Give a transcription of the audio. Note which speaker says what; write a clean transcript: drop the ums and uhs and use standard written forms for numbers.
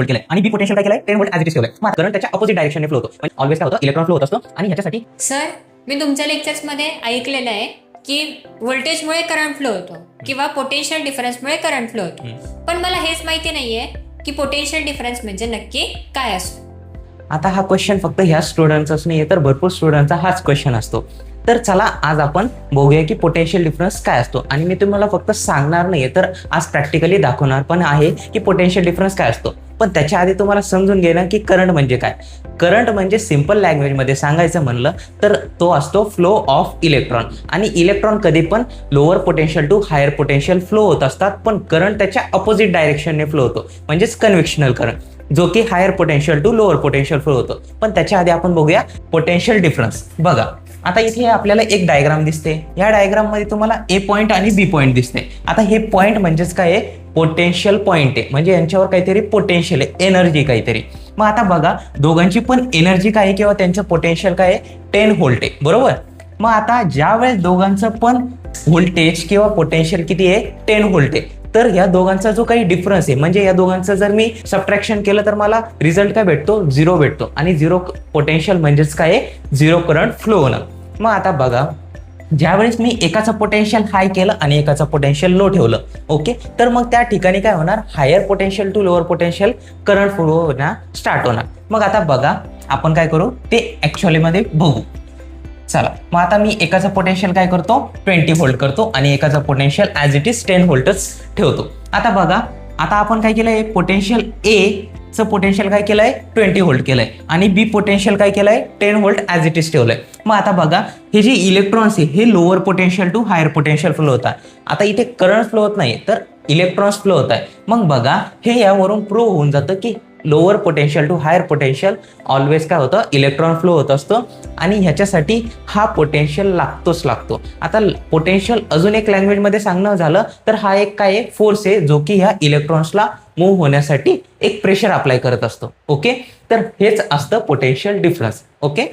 Speaker 1: Hold केलंय आणि बी potential काय केलंय 10 व्होल्ट ऍज इट इज ठेवलंय. मग करंट त्याच्या अपोजिट डायरेक्शनने फ्लो होतो. म्हणजे ऑलवेज काय होतं इलेक्ट्रॉन फ्लो होत असतो आणि ह्याच्यासाठी
Speaker 2: सर मी तुमच्या लेक्चर्समध्ये ऐकलेलं आहे की व्होल्टेजमुळे करंट फ्लो होतो किंवा पोटेन्शियल डिफरन्समुळे करंट फ्लो होतो, पण मला हेच माहिती नाहीये की पोटेन्शियल डिफरन्स म्हणजे नक्की काय असतो.
Speaker 1: आता हा क्वेश्चन फक्त ह्या स्टुडंटचाच नाही तर भरपूर स्टुडंटचा हाच क्वेश्चन असतो. तर चला आज आपण बघूया की पोटेन्शियल डिफरन्स काय असतो आणि मी तुम्हाला फक्त सांगणार नाहीये तर आज प्रॅक्टिकली दाखवणार पण आहे की पोटेन्शियल डिफरन्स काय असतो. पण त्याच्या आधी तुम्हाला समजून घेणं की करंट म्हणजे काय. करंट म्हणजे सिंपल लँग्वेजमध्ये सांगायचं म्हणलं तर तो असतो फ्लो ऑफ इलेक्ट्रॉन आणि इलेक्ट्रॉन कधी पण lower potential to higher potential flow होत असतात, पण करंट त्याच्या अपोजिट डायरेक्शनने फ्लो होतो म्हणजेच कन्व्हेक्शनल करंट, जो की higher potential to lower potential flow होतो. पण त्याच्या आधी आपण बघूया पोटेन्शियल डिफरन्स. बघा आता इथे आपल्याला एक डायग्राम दिसते. या डायग्राम मध्ये तुम्हाला ए पॉईंट आणि बी पॉईंट दिसते. आता हे पॉईंट म्हणजेच काय आहे पोटेन्शियल पॉईंट आहे, म्हणजे यांच्यावर काहीतरी पोटेन्शियल आहे, एनर्जी काहीतरी. मग आता बघा दोघांची पण एनर्जी काय आहे किंवा त्यांचं पोटेन्शियल काय आहे 10 व्होल्ट आहे बरोबर. मग आता ज्या वेळेस दोघांचं पण व्होल्टेज किंवा पोटेन्शियल किती आहे 10 व्होल्ट आहे, तर या दोघांचा जो काही डिफरन्स आहे म्हणजे या दोघांचं जर मी सबट्रॅक्शन केलं तर मला रिझल्ट काय भेटतो 0 भेटतो आणि 0 पोटेन्शियल म्हणजेच काय आहे 0 करंट फ्लो होणं. मग आता बघा ज्यावेळेस मी एकाचं पोटेन्शियल हाय केलं आणि एकाचं पोटेन्शियल लो ठेवलं ओके, तर मग त्या ठिकाणी काय होणार higher potential to lower potential current flow होणार स्टार्ट होणार. मग आता बघा आपण काय करू ते ऍक्च्युअली मध्ये बघू. चला मग आता मी एकाचं पोटेन्शियल काय करतो 20 व्होल्ट करतो आणि एकाचं पोटेन्शियल ऍज इट इज 10 व्होल्टच ठेवतो. आता बघा आता आपण काय केलंय पोटेन्शियल ए चं पोटेन्शियल काय केलंय 20 व्होल्ट केलंय आणि बी पोटेन्शियल काय केलंय 10 व्होल्ट ऍज इट इज ठेवलंय. मग आता बघा हे जे इलेक्ट्रॉन्स आहे हे lower potential to higher potential flow होतात. आता इथे करंट फ्लो होत नाही तर इलेक्ट्रॉन्स फ्लो होत आहे. मग बघा हे यावरून प्रूव्ह होऊन जातं की lower potential to higher potential always काय होतं इलेक्ट्रॉन फ्लो होत असतो आणि ह्याच्यासाठी हा पोटेन्शियल लागतोच लागतो. आता पोटेन्शियल अजून एक लँग्वेजमध्ये सांगणं झालं तर हा एक काय फोर्स आहे जो की ह्या इलेक्ट्रॉन्सला मूव्ह होण्यासाठी एक प्रेशर अप्लाय करत असतो ओके. तर हेच असतं पोटेन्शियल डिफरन्स ओके.